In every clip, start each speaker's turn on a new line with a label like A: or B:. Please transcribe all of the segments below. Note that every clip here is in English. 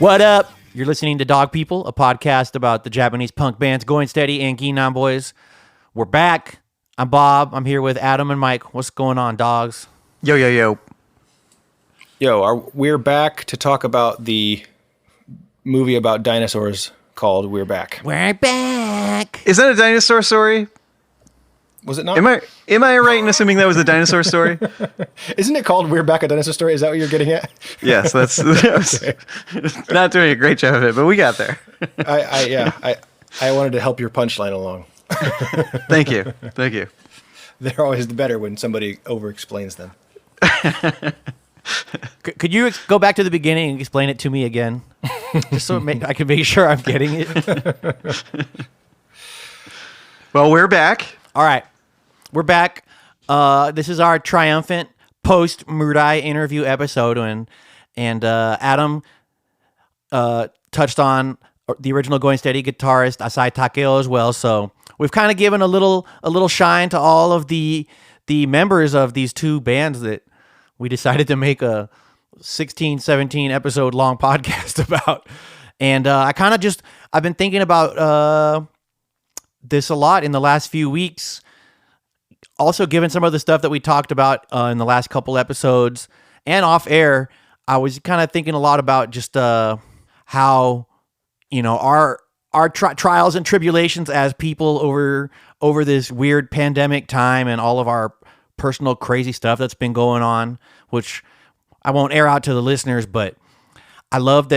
A: What up? You're listening to Dog People, a podcast about the Japanese punk bands Going Steady and Ging Nang Boyz. We're back. I'm Bob. I'm here with Adam and Mike. What's going on, dogs?
B: Yo, yo, yo.
C: We're back to talk about the movie about dinosaurs called We're Back.
A: We're back.
B: Is that a dinosaur story?
C: Was it not?
B: Am I right in assuming that was a dinosaur story?
C: Isn't it called We're Back, a dinosaur story? Is that what you're getting at?
B: Yes, that's not doing a great job of it, but we got there.
C: I wanted to help your punchline along.
B: Thank you.
C: They're always the better when somebody over-explains them.
A: Could you go back to the beginning and explain it to me again? Just so I can make sure I'm getting it.
B: Well, we're back.
A: All right. We're back. This is our triumphant post-Murai interview episode, and Adam touched on the original Going Steady guitarist Asai Takeo as well. So we've kind of given a little shine to all of the members of these two bands that we decided to make a 16, 17 episode long podcast about. And I've been thinking about this a lot in the last few weeks. Also, given some of the stuff that we talked about in the last couple episodes and off air, I was kind of thinking a lot about just how, our trials and tribulations as people over this weird pandemic time and all of our personal crazy stuff that's been going on, which I won't air out to the listeners, but I love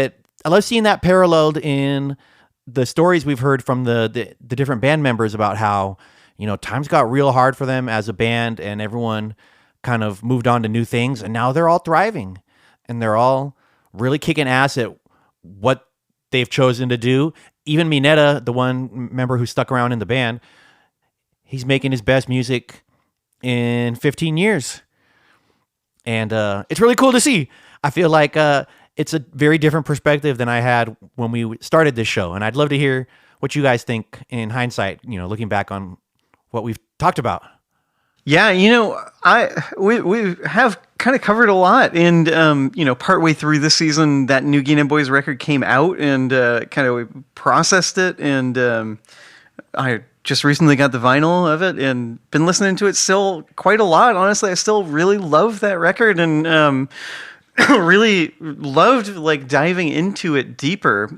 A: seeing that paralleled in the stories we've heard from the different band members about how, times got real hard for them as a band and everyone kind of moved on to new things, and now they're all thriving and they're all really kicking ass at what they've chosen to do. Even Mineta, the one member who stuck around in the band, he's making his best music in 15 years. And it's really cool to see. I feel like it's a very different perspective than I had when we started this show. And I'd love to hear what you guys think in hindsight, looking back on what we've talked about.
B: Yeah, we have kind of covered a lot, and partway through this season, that new Ging Nang Boyz record came out, and kind of processed it, and I just recently got the vinyl of it, and been listening to it still quite a lot. Honestly, I still really love that record, and really loved diving into it deeper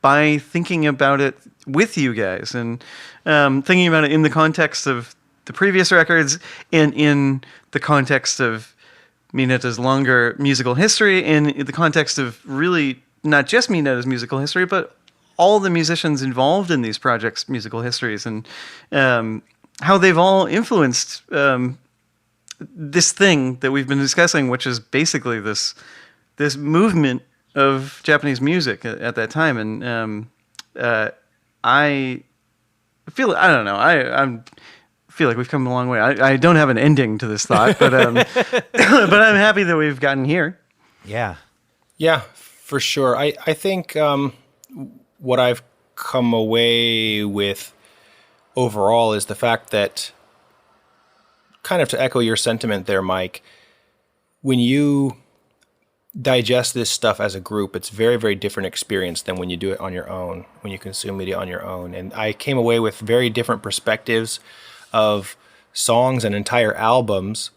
B: by thinking about it with you guys, and thinking about it in the context of the previous records and in the context of Mineta's longer musical history, and in the context of really not just Mineta's musical history, but all the musicians involved in these projects' musical histories, and how they've all influenced this thing that we've been discussing, which is basically this movement of Japanese music at that time. And I feel like we've come a long way. I don't have an ending to this thought, but but I'm happy that we've gotten here.
A: Yeah,
C: for sure. I think what I've come away with overall is the fact that, kind of to echo your sentiment there, Mike, when you digest this stuff as a group, it's very, very different experience than when you do it on your own, when you consume media on your own. And I came away with very different perspectives of songs and entire albums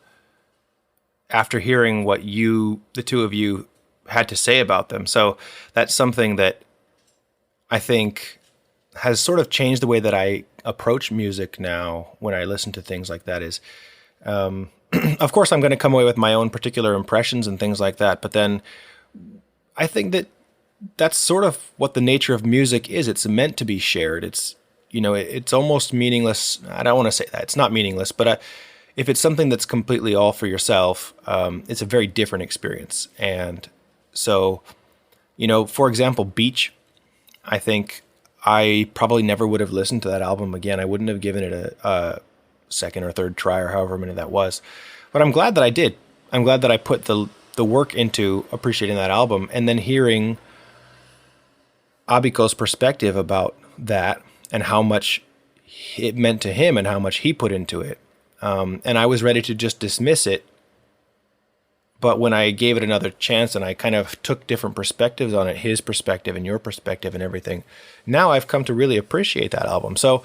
C: after hearing what the two of you had to say about them. So that's something that I think has sort of changed the way that I approach music now when I listen to things like that. Is of course, I'm going to come away with my own particular impressions and things like that. But then I think that that's sort of what the nature of music is. It's meant to be shared. It's, it's almost meaningless. I don't want to say that. It's not meaningless, but if it's something that's completely all for yourself, it's a very different experience. And so, for example, Beach, I think I probably never would have listened to that album again. I wouldn't have given it a second or third try, or however many that was. But I'm glad that I did. I'm glad that I put the work into appreciating that album, and then hearing Abiko's perspective about that and how much it meant to him and how much he put into it. And I was ready to just dismiss it But when I gave it another chance and I kind of took different perspectives on it, his perspective and your perspective and everything, now I've come to really appreciate that album. So,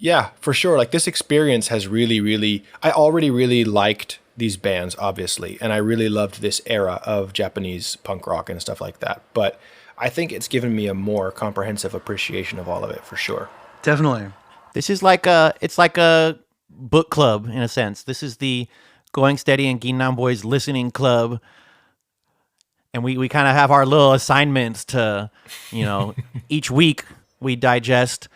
C: yeah, for sure. Like this experience has really, I already really liked these bands, obviously, and I really loved this era of Japanese punk rock and stuff like that. But I think it's given me a more comprehensive appreciation of all of it, for sure.
B: Definitely.
A: This is like it's like a book club in a sense. This is the Going Steady and Ging Nang Boyz listening club. And we kind of have our little assignments to, each week we digest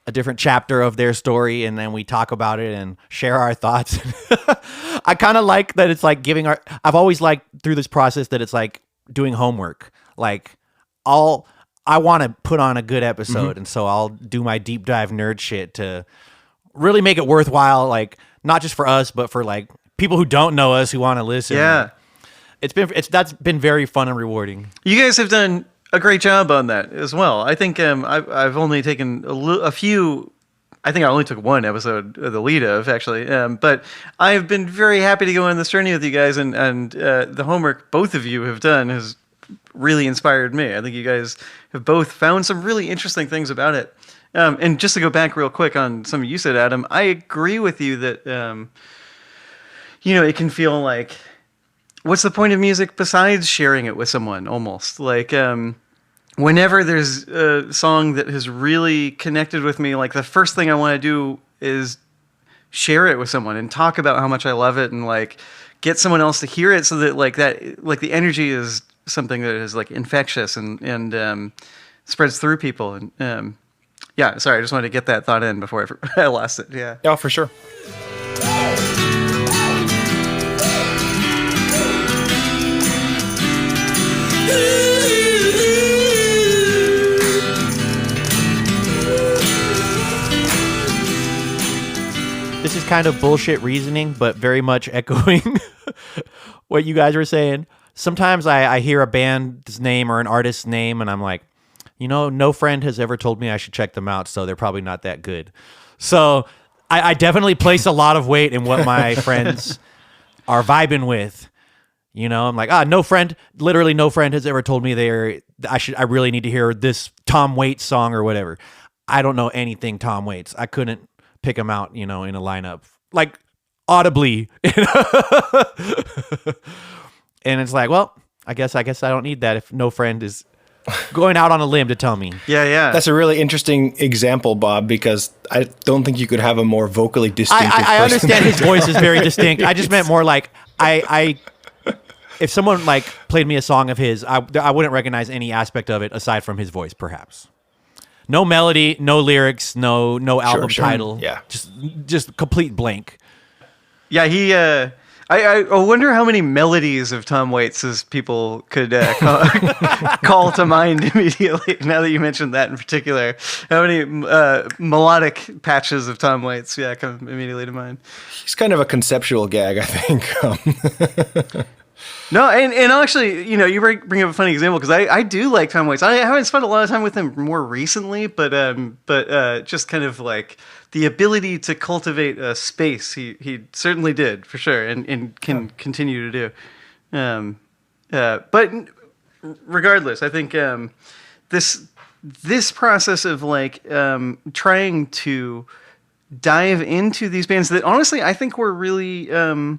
A: a different chapter of their story and then we talk about it and share our thoughts. I kind of like that it's like I've always liked through this process that it's like doing homework. Like I want to put on a good episode, and so I'll do my deep dive nerd shit to really make it worthwhile, like not just for us, but for like people who don't know us who want to listen.
B: Yeah.
A: That's been very fun and rewarding.
B: You guys have done a great job on that as well. I think I've only taken a few. I think I only took one episode of the lead of actually, but I've been very happy to go on this journey with you guys, and the homework both of you have done has really inspired me. I think you guys have both found some really interesting things about it. And just to go back real quick on something you said, Adam, I agree with you that it can feel like, what's the point of music besides sharing it with someone? Almost like whenever there's a song that has really connected with me, like the first thing I want to do is share it with someone and talk about how much I love it and like get someone else to hear it, so that like the energy is something that is like infectious and spreads through people. And yeah, sorry, I just wanted to get that thought in before I lost it. Yeah.
C: Yeah, for sure.
A: This is kind of bullshit reasoning, but very much echoing what you guys were saying. Sometimes I hear a band's name or an artist's name, and I'm like, no friend has ever told me I should check them out, so they're probably not that good. So I definitely place a lot of weight in what my friends are vibing with. I'm like, literally no friend has ever told me I really need to hear this Tom Waits song or whatever. I don't know anything Tom Waits. I couldn't pick him out, in a lineup, like audibly. And it's like, well, I guess I don't need that if no friend is going out on a limb to tell me.
B: Yeah.
C: That's a really interesting example, Bob, because I don't think you could have a more vocally distinctive
A: I understand his voice is very distinct. I just meant more like if someone like played me a song of his, I wouldn't recognize any aspect of it aside from his voice, perhaps. No melody, no lyrics, no album title.
C: Yeah.
A: Just complete blank.
B: Yeah, I wonder how many melodies of Tom Waits' people could call to mind immediately. Now that you mentioned that in particular, how many melodic patches of Tom Waits come immediately to mind?
C: He's kind of a conceptual gag, I think.
B: No, and actually, you bring up a funny example, because I do like Tom Waits. I haven't spent a lot of time with him more recently, but just kind of like the ability to cultivate a space, he certainly did, for sure, and can continue to do. But regardless, I think this process of like trying to dive into these bands that honestly I think were really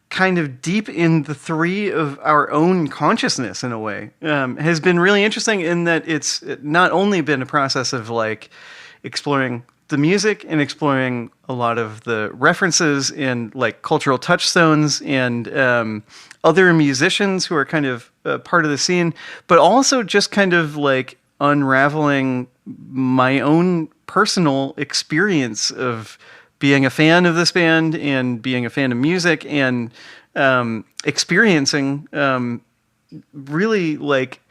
B: kind of deep in the three of our own consciousness in a way, has been really interesting in that it's not only been a process of like exploring the music and exploring a lot of the references and like cultural touchstones and other musicians who are kind of part of the scene, but also just kind of like unraveling my own personal experience of being a fan of this band and being a fan of music and experiencing really like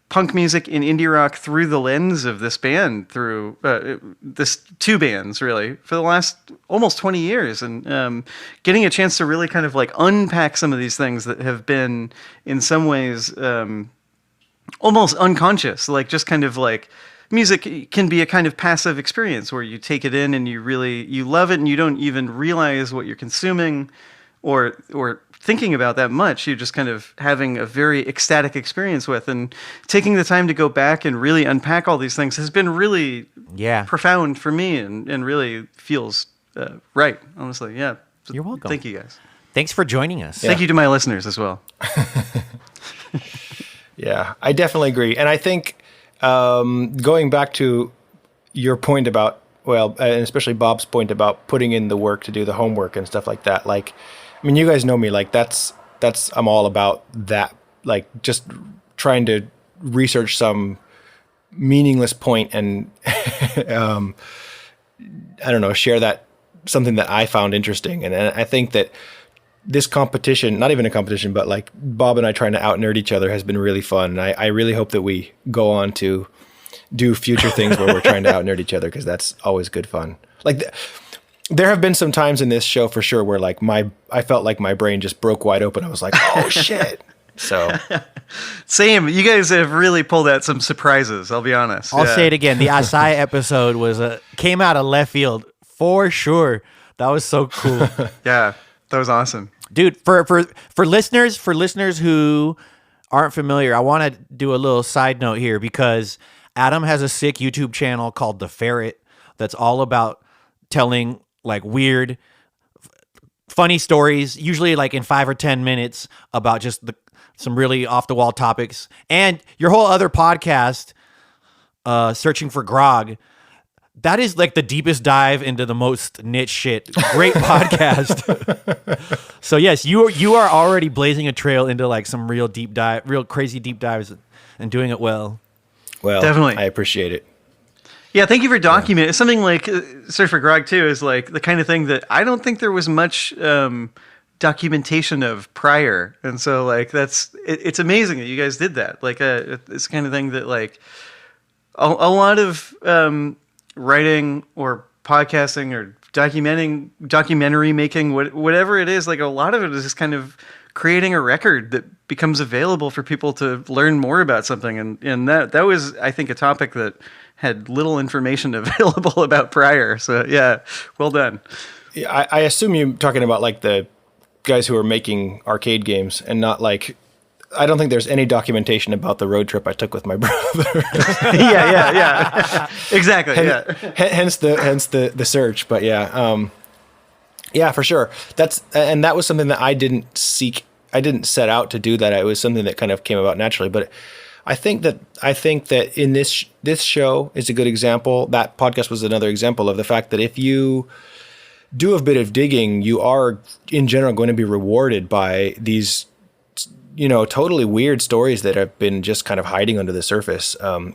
B: punk music and indie rock through the lens of this band, through this two bands really for the last almost 20 years, and getting a chance to really kind of like unpack some of these things that have been in some ways almost unconscious, like just kind of like music can be a kind of passive experience where you take it in and you love it and you don't even realize what you're consuming or thinking about that much. You're just kind of having a very ecstatic experience with, and taking the time to go back and really unpack all these things has been really profound for me, and really feels right, honestly. Yeah. So
A: you're welcome.
B: Thank you guys.
A: Thanks for joining us.
B: Thank you to my listeners as well.
C: Yeah, I definitely agree. And I think going back to your point about, well, and especially Bob's point about putting in the work to do the homework and stuff like that. Like, I mean, you guys know me, like that's, I'm all about that. Like just trying to research some meaningless point and, I don't know, share that, something that I found interesting. And I think that this competition, not even a competition, but like Bob and I trying to out nerd each other has been really fun. And I really hope that we go on to do future things where we're trying to out nerd each other, because that's always good fun. Like there have been some times in this show for sure where like I felt like my brain just broke wide open. I was like, oh shit. So
B: same. You guys have really pulled out some surprises, I'll be honest.
A: I'll say it again. The Asai episode came out of left field for sure. That was so cool.
B: Yeah. That was awesome.
A: Dude, for listeners who aren't familiar, I want to do a little side note here, because Adam has a sick YouTube channel called The Ferret that's all about telling like weird, funny stories, usually like in 5 or 10 minutes, about just some really off the wall topics. And your whole other podcast, Searching for Grog, that is like the deepest dive into the most niche shit. Great podcast. So yes, you are already blazing a trail into like some real crazy deep dives, and doing it well.
B: Well, definitely.
C: I appreciate it.
B: Yeah, thank you for documenting. Yeah. Something like Search for Grog too is like the kind of thing that I don't think there was much documentation of prior, and so like it's amazing that you guys did that. Like it's the kind of thing that like a lot of writing or podcasting or documentary making, whatever it is, like a lot of it is just kind of creating a record that becomes available for people to learn more about something. And that was, I think, a topic that had little information available about prior. So yeah, well done.
C: Yeah, I assume you're talking about like the guys who are making arcade games, and not like, I don't think there's any documentation about the road trip I took with my brother.
B: yeah. Exactly.
C: Hence the search. But yeah, for sure. That was something that I didn't seek. I didn't set out to do that. It was something that kind of came about naturally. But I think that in this show is a good example. That podcast was another example of the fact that if you do a bit of digging, you are in general going to be rewarded by these, totally weird stories that have been just kind of hiding under the surface. I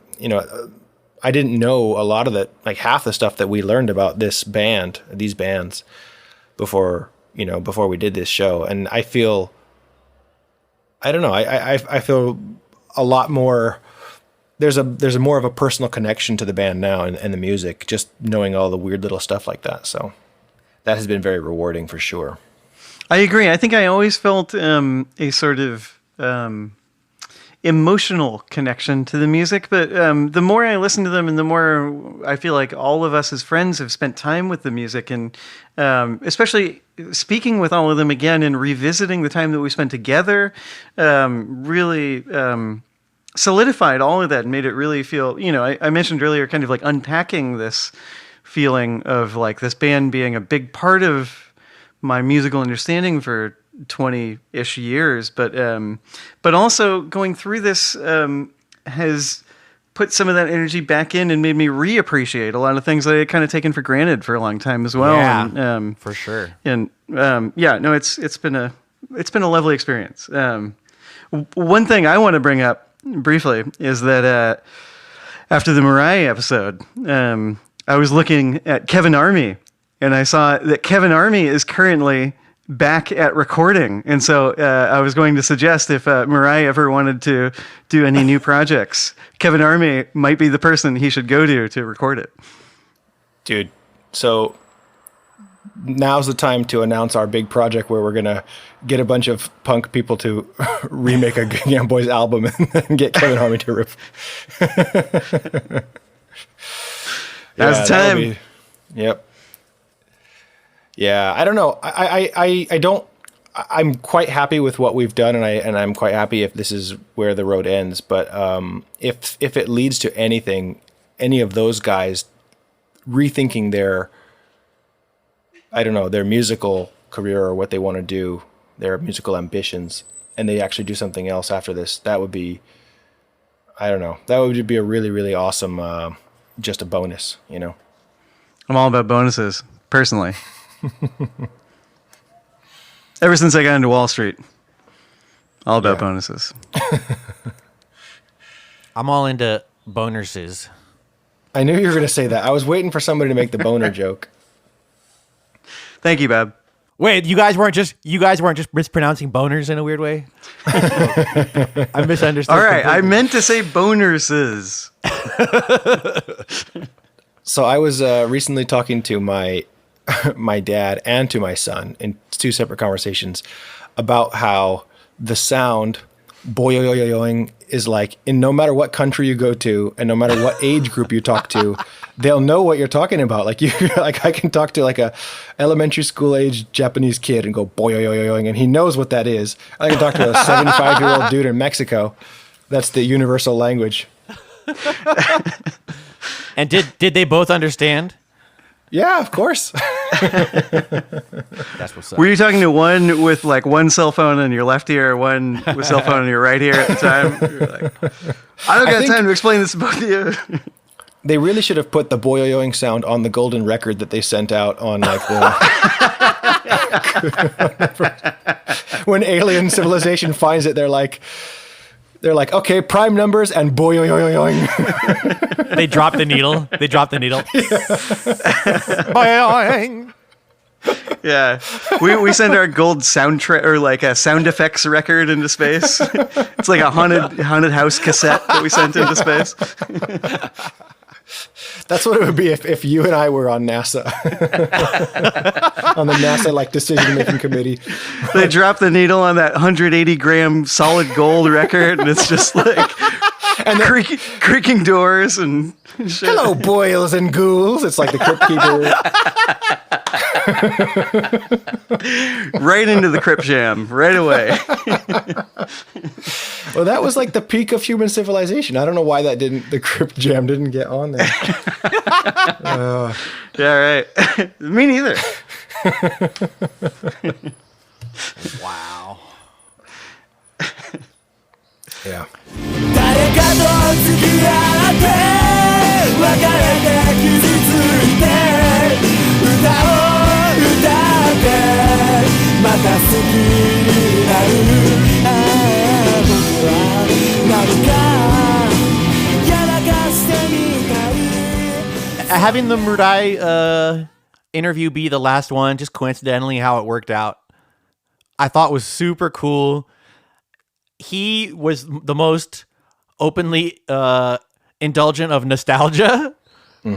C: didn't know a lot of like half the stuff that we learned about these bands before we did this show. And I feel, I don't know, I feel a lot more, there's a more of a personal connection to the band now and the music, just knowing all the weird little stuff like that. So that has been very rewarding for sure.
B: I agree. I think I always felt a sort of emotional connection to the music, but the more I listen to them and the more I feel like all of us as friends have spent time with the music, and especially speaking with all of them again and revisiting the time that we spent together, really solidified all of that and made it really feel, I mentioned earlier kind of like unpacking this feeling of like this band being a big part of my musical understanding for 20-ish years, but also going through this has put some of that energy back in and made me reappreciate a lot of things that I had kind of taken for granted for a long time as well.
A: Yeah,
B: and,
A: for sure.
B: And it's been a lovely experience. One thing I want to bring up briefly is that after the Mariah episode, I was looking at Kevin Army, and I saw that Kevin Army is currently back at recording. And so I was going to suggest if Mariah ever wanted to do any new projects, Kevin Army might be the person he should go to record it.
C: Dude, so now's the time to announce our big project where we're going to get a bunch of punk people to remake a Ging Nang Boyz album and get Kevin Army to rip.
B: Now's the time.
C: Yep. Yeah, I don't know. I don't I'm quite happy with what we've done, and I'm quite happy if this is where the road ends. But if it leads to anything, any of those guys rethinking their, I don't know, their musical career or what they want to do, their musical ambitions, and they actually do something else after this, that would be, I don't know, that would be a really, really awesome, just a bonus, you know?
B: I'm all about bonuses, personally. Ever since I got into Wall Street, all about bonuses.
A: I'm all into bonuses.
C: I knew you were going to say that. I was waiting for somebody to make the boner joke.
B: Thank you, Bob.
A: Wait, you guys weren't just mispronouncing boners in a weird way? I misunderstood.
B: All right,
A: completely.
B: I meant to say bonuses.
C: So I was recently talking to my dad and to my son in two separate conversations about how the sound boing is like in no matter what country you go to and no matter what age group you talk to, they'll know what you're talking about. Like like I can talk to like a elementary school age Japanese kid and go boing, and he knows what that is. I can talk to a 75-year-old dude in Mexico. That's the universal language.
A: And did they both understand?
C: Yeah, of course.
A: That's what's up.
B: Were you talking to one with like one cell phone in your left ear, or one with cell phone in your right ear at the time? You're like, I don't got time to explain this to both of you.
C: They really should have put the boing sound on the golden record that they sent out on like the when alien civilization finds it, they're like, okay, prime numbers and boing.
A: They drop the needle. Boing.
B: Yeah, we send our gold soundtrack or like a sound effects record into space. It's like a haunted house cassette that we sent into space.
C: That's what it would be if you and I were on NASA, on the NASA like decision-making committee.
B: They drop the needle on that 180-gram solid gold record, and it's just like and creaking doors and shit.
C: Hello, boils and ghouls. It's like the Crypt Keeper.
B: Right into the Crypt Jam, right away.
C: Well, that was like the peak of human civilization. I don't know why the Crypt Jam didn't get on there.
B: Yeah, right. Me neither.
A: Wow.
C: Yeah.
A: Having the Murai interview be the last one, just coincidentally how it worked out, I thought was super cool. He was the most openly indulgent of nostalgia,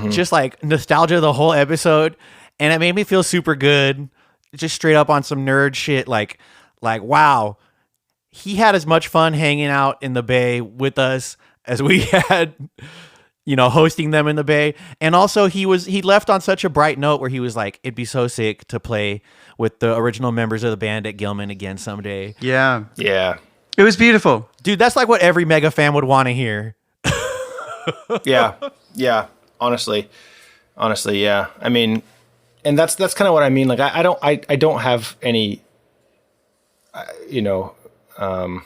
A: just like nostalgia the whole episode, and it made me feel super good. Just straight up on some nerd shit, like wow, he had as much fun hanging out in the Bay with us as we had, hosting them in the Bay. And also he left on such a bright note where he was like, it'd be so sick to play with the original members of the band at Gilman again someday.
B: Yeah.
C: Yeah.
B: It was beautiful.
A: Dude, that's like what every mega fan would want to hear.
C: Yeah. Yeah. Honestly, yeah. I mean, and that's kind of what I mean. Like, I don't have any, what do I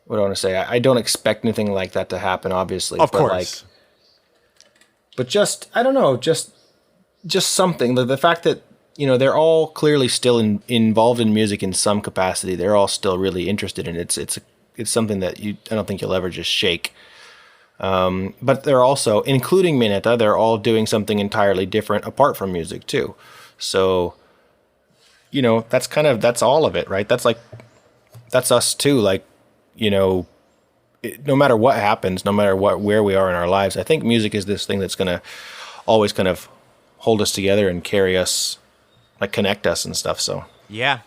C: want to say? I don't expect anything like that to happen, obviously.
A: Of course.
C: But just, I don't know, just something. The fact that, they're all clearly still involved in music in some capacity. They're all still really interested in it. It's something that I don't think you'll ever just shake. But they're also, including Mineta, they're all doing something entirely different apart from music too. So, that's all of it, right? That's us too. Like, no matter what happens, no matter where we are in our lives, I think music is this thing that's going to always kind of hold us together and carry us, like connect us and stuff. So
A: Yeah.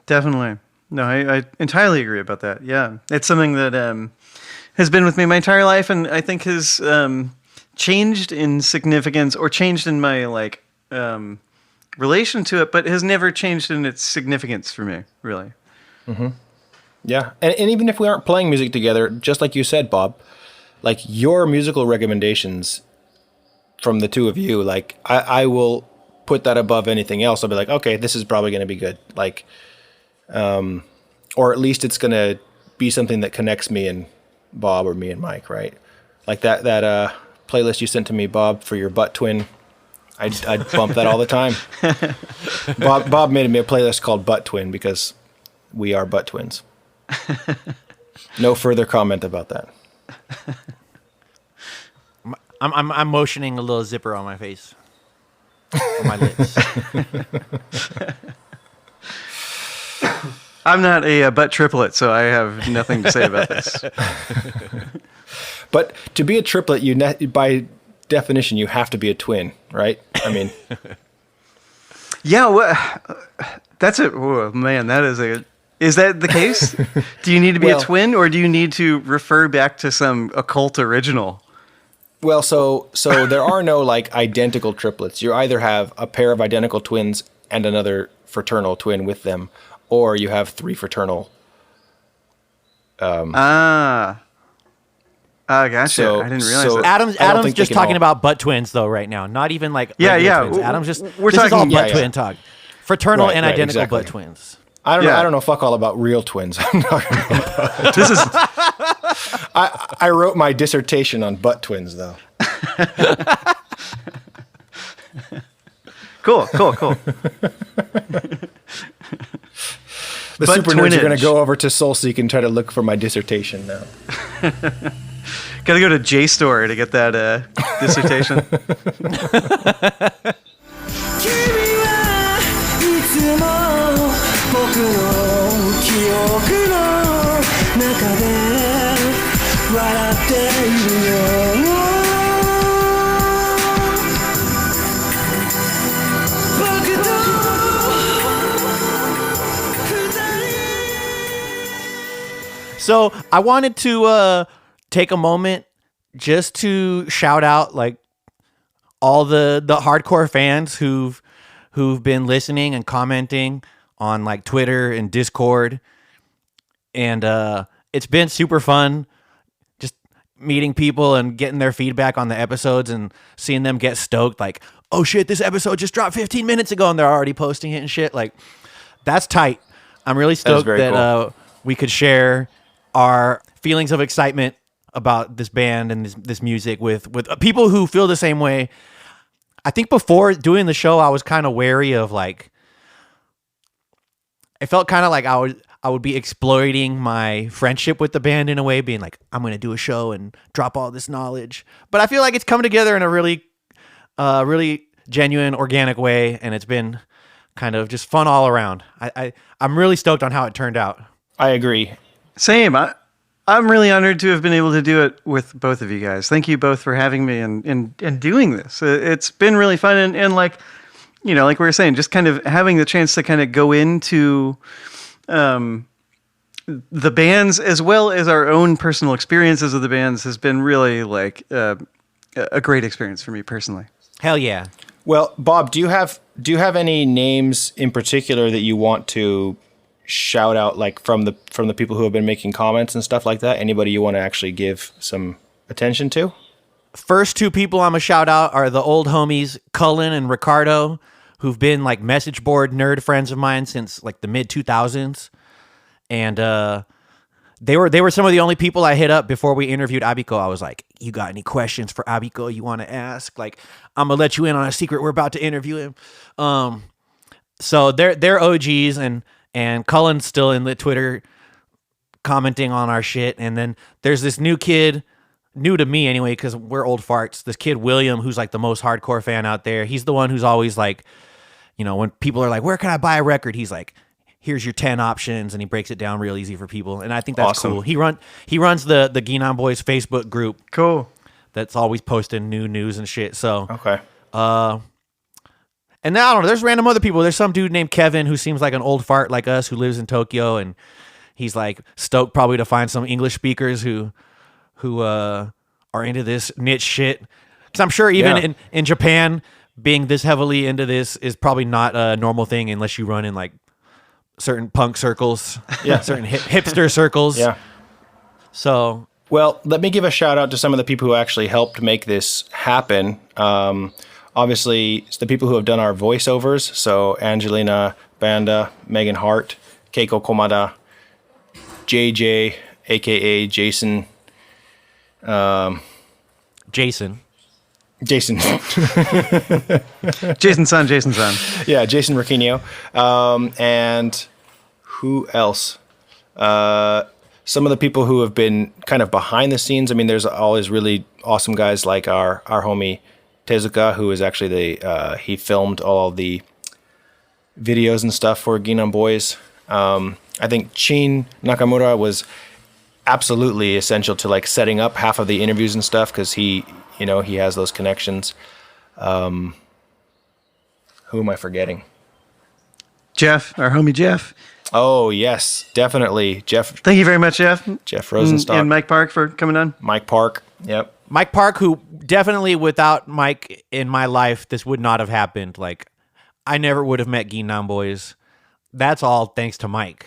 B: Definitely. No, I entirely agree about that. Yeah. It's something that has been with me my entire life, and I think has changed in significance, or changed in my relation to it, but has never changed in its significance for me, really.
C: Yeah. And even if we aren't playing music together, just like you said, Bob, like your musical recommendations from the two of you, like I will put that above anything else. I'll be like, okay, this is probably going to be good. Like, or at least it's going to be something that connects me and Bob or me and Mike, right? Like that playlist you sent to me, Bob, for your butt twin. I'd bump that all the time. Bob made me a playlist called Butt Twin because we are butt twins. No further comment about that.
A: I'm motioning a little zipper on my face, on my lips.
B: I'm not a butt triplet, so I have nothing to say about this.
C: But to be a triplet, by definition, you have to be a twin, right? I mean,
B: yeah, that's it. Oh, man, that is a. Is that the case? Do you need to be a twin, or do you need to refer back to some occult original?
C: Well, so there are no like identical triplets. You either have a pair of identical twins and another fraternal twin with them, or you have three fraternal.
B: Gotcha.
C: So-
B: I didn't realize
C: so-
B: that.
A: Adam's
C: I don't think they
A: just
C: can
A: talking
C: all-
A: about butt twins though right now. Not even like
B: Yeah,
A: regular
B: yeah.
A: twins. Adam's just
B: We're
A: this is all
B: talking-
A: butt
C: Yeah,
A: twin
C: yeah.
A: talk. Fraternal
C: Right,
A: and
C: right,
A: identical
C: exactly.
A: butt twins.
C: I don't
B: Yeah.
C: I don't know fuck all about real twins. I'm not.
B: This is
C: I wrote my dissertation on butt twins though.
B: cool.
C: The
B: Butt
C: super nerds are going
B: twinage.
C: to go over to Soulseek and try to look for my dissertation now.
B: Gotta go to JSTOR to get that dissertation.
D: 君はいつも僕の記憶の中で笑っているよ僕と二人
A: So I wanted to take a moment just to shout out like all the hardcore fans who've been listening and commenting on like Twitter and Discord, and it's been super fun just meeting people and getting their feedback on the episodes and seeing them get stoked like, oh shit, this episode just dropped 15 minutes ago and they're already posting it and shit. Like, that's tight. I'm really stoked
C: very
A: that
C: cool.
A: we could share our feelings of excitement about this band and this music with people who feel the same way. I think before doing the show, I was kind of wary of like, it felt kind of like I would be exploiting my friendship with the band in a way, being like, I'm going to do a show and drop all this knowledge. But I feel like it's come together in a really, really genuine, organic way, and it's been kind of just fun all around. I'm really stoked on how it turned out.
C: I agree.
B: Same. I'm really honored to have been able to do it with both of you guys. Thank you both for having me and doing this. It's been really fun. And like, you know, like we were saying, just kind of having the chance to kind of go into the bands as well as our own personal experiences of the bands has been really like a great experience for me personally.
A: Hell yeah.
C: Well, Bob, do you have any names in particular that you want to shout out, like from the people who have been making comments and stuff like that? Anybody you want to actually give some attention to?
A: First two people I'm gonna shout out are the old homies Cullen and Ricardo, who've been like message board nerd friends of mine since like the mid 2000s, and they were some of the only people I hit up before we interviewed Abiko. I was like, you got any questions for Abiko you want to ask? Like, I'm gonna let you in on a secret. We're about to interview him. So they're OGs, and Cullen's still in the Twitter commenting on our shit. And then there's this new kid, new to me anyway, because we're old farts. This kid, William, who's like the most hardcore fan out there. He's the one who's always like, you know, when people are like, where can I buy a record? He's like, here's your 10 options. And he breaks it down real easy for people. And I think that's
C: Awesome.
A: cool. He runs the Ging Nang Boyz Facebook group
B: Cool.
A: that's always posting new news and shit. So,
C: Okay.
A: and now I don't know. There's random other people. There's some dude named Kevin who seems like an old fart like us who lives in Tokyo, and he's like stoked probably to find some English speakers who are into this niche shit. Because I'm sure even
C: Yeah.
A: in Japan, being this heavily into this is probably not a normal thing unless you run in like certain punk circles, certain hipster circles.
C: Yeah.
A: So,
C: well, let me give a shout out to some of the people who actually helped make this happen. Obviously, it's the people who have done our voiceovers. So Angelina Banda, Megan Hart, Keiko Komada, JJ, aka Jason.
A: Jason.
B: Jason San.
C: Yeah, Jason Ricchino. And who else? Some of the people who have been kind of behind the scenes. I mean, there's always really awesome guys like our homie Tezuka, who is actually he filmed all of the videos and stuff for Ging Nang Boyz. I think Chin Nakamura was absolutely essential to like setting up half of the interviews and stuff because he has those connections. Who am I forgetting?
B: Jeff, our homie Jeff.
C: Oh, yes, definitely. Jeff.
B: Thank you very much, Jeff.
C: Jeff Rosenstock.
B: And Mike Park for coming on.
C: Mike Park. Yep.
A: Mike Park, who definitely without Mike in my life, this would not have happened. Like, I never would have met Ging Nang Boyz. That's all thanks to Mike.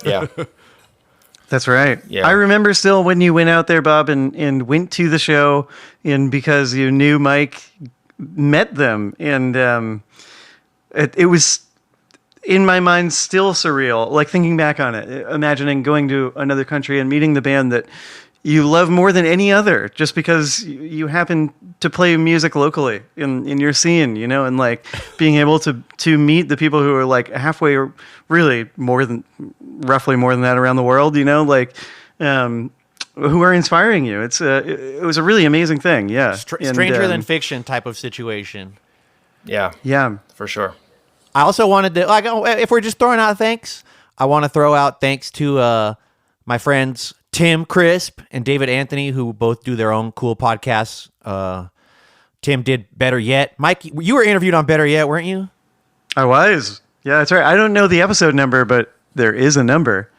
C: Yeah.
B: That's right.
C: Yeah.
B: I remember still when you went out there, Bob, and went to the show, and because you knew Mike, met them, and it was in my mind still surreal. Like thinking back on it, imagining going to another country and meeting the band that you love more than any other, just because you happen to play music locally in your scene, and like being able to meet the people who are like halfway, or really roughly more than that around the world, like who are inspiring you. It was a really amazing thing. Yeah.
A: Stranger than fiction type of situation.
C: Yeah.
B: Yeah.
C: For sure.
A: I also wanted to, like, if we're just throwing out thanks, I want to throw out thanks to my friends Tim Crisp and David Anthony, who both do their own cool podcasts. Tim did Better Yet. Mike, you were interviewed on Better Yet, weren't you?
B: I was. Yeah, that's right. I don't know the episode number, but there is a number.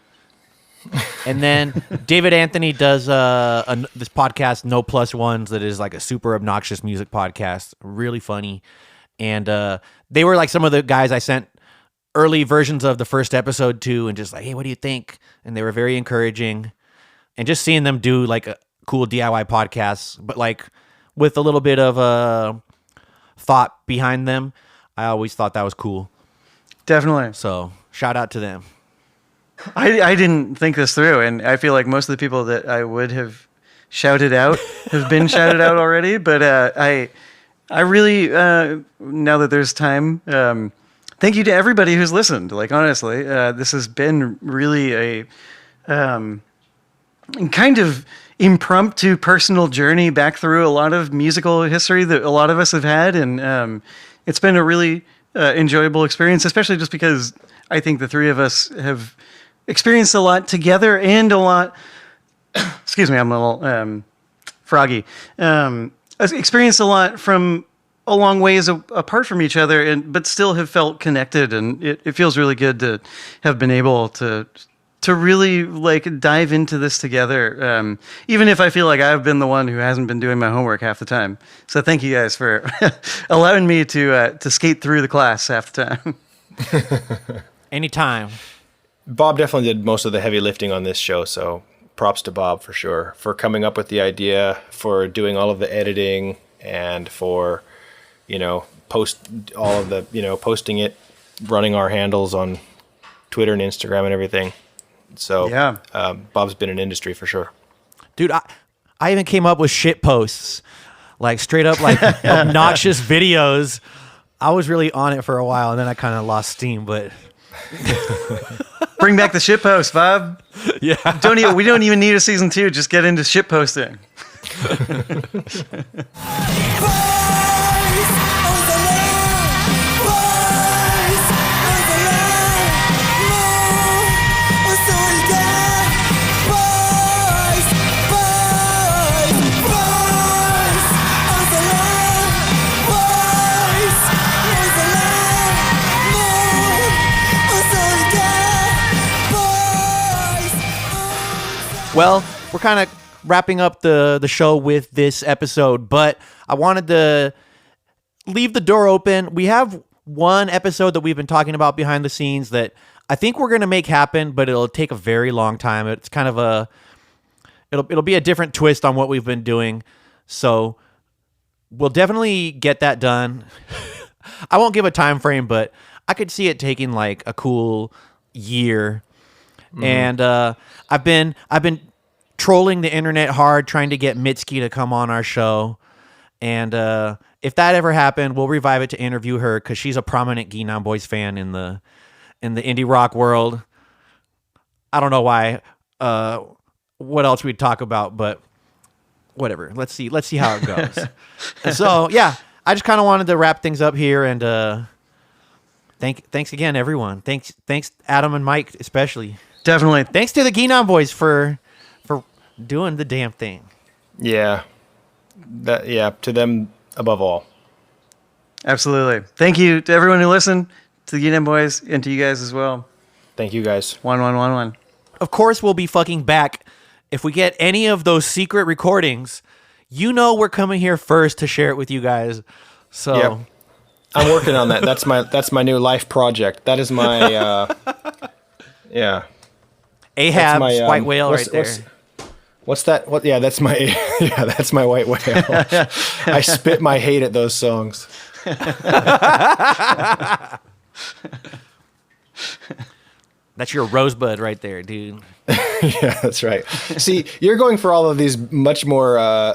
A: And then David Anthony does this podcast, No Plus Ones, that is like a super obnoxious music podcast. Really funny. And they were like some of the guys I sent early versions of the first episode to, and just like, hey, what do you think? And they were very encouraging. And just seeing them do like a cool DIY podcasts, but like with a little bit of thought behind them, I always thought that was cool.
B: Definitely.
A: So shout out to them.
B: I didn't think this through, and I feel like most of the people that I would have shouted out have been shouted out already. But I really, now that there's time, thank you to everybody who's listened. Like, honestly, this has been really a kind of impromptu personal journey back through a lot of musical history that a lot of us have had, and it's been a really enjoyable experience, especially just because I think the three of us have experienced a lot together and a lot. Excuse me, I'm a little froggy. Experienced a lot from a long ways apart from each other, but still have felt connected, and it feels really good to have been able to really like dive into this together, even if I feel like I've been the one who hasn't been doing my homework half the time. So thank you guys for allowing me to skate through the class half the time.
A: Anytime.
C: Bob definitely did most of the heavy lifting on this show, so props to Bob for sure, for coming up with the idea, for doing all of the editing, and for, posting it, running our handles on Twitter and Instagram and everything. So
B: yeah,
C: Bob's been in industry for sure.
A: Dude, I even came up with shit posts, like straight up like obnoxious videos. I was really on it for a while, and then I kind of lost steam, but...
B: Bring back the shit post, Bob.
A: Yeah.
B: We don't even need a season 2. Just get into shit posting.
A: Well, we're kind of wrapping up the show with this episode, but I wanted to leave the door open. We have one episode that we've been talking about behind the scenes that I think we're going to make happen, but it'll take a very long time. It's kind of it'll be a different twist on what we've been doing. So we'll definitely get that done. I won't give a time frame, but I could see it taking like a cool year. And I've been trolling the internet hard trying to get Mitski to come on our show. And if that ever happened, we'll revive it to interview her because she's a prominent Ging Nang Boyz fan in the indie rock world. I don't know why. What else we'd talk about, but whatever. Let's see how it goes. And so yeah, I just kind of wanted to wrap things up here and thanks again, everyone. Thanks Adam and Mike especially.
B: Definitely.
A: Thanks to the Ging Nang Boyz for doing the damn thing.
C: Yeah. To them above all.
B: Absolutely. Thank you to everyone who listened, to the Ging Nang Boyz, and to you guys as well.
C: Thank you guys.
B: 1111.
A: Of course, we'll be fucking back. If we get any of those secret recordings, we're coming here first to share it with you guys. So
C: Yep. I'm working on that. That's my new life project. That is my yeah.
A: Ahab's
C: my,
A: white whale right there.
C: What's that? That's my that's my white whale. I spit my hate at those songs.
A: That's your rosebud right there, dude.
C: Yeah, that's right. See, you're going for all of these much more I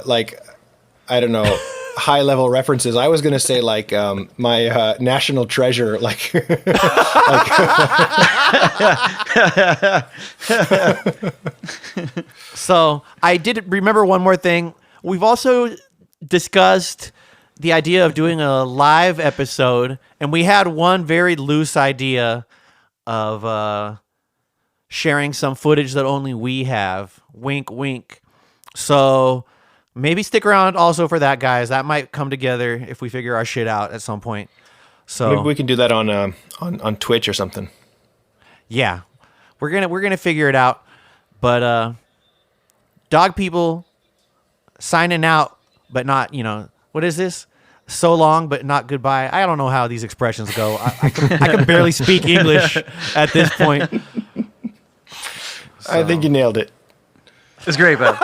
C: don't know, high level references. I was gonna say my national treasure,
A: So I did remember one more thing. We've also discussed the idea of doing a live episode, and we had one very loose idea of sharing some footage that only we have. Wink, wink. So maybe stick around also for that, guys. That might come together if we figure our shit out at some point. So
C: maybe we can do that on Twitch or something.
A: yeah, we're gonna figure it out. But dog people signing out, but not, what is this? So long, but not goodbye. I don't know how these expressions go. I can barely speak English at this point.
C: I think you nailed it.
B: It's great, bud.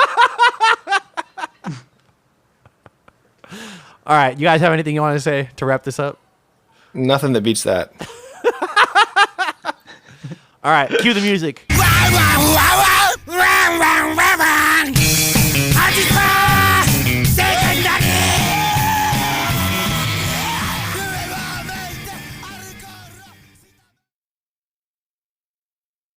A: All right, you guys have anything you want to say to wrap this up?
C: Nothing that beats that.
A: All right, cue the music.
D: Wow, wow, wow, wow.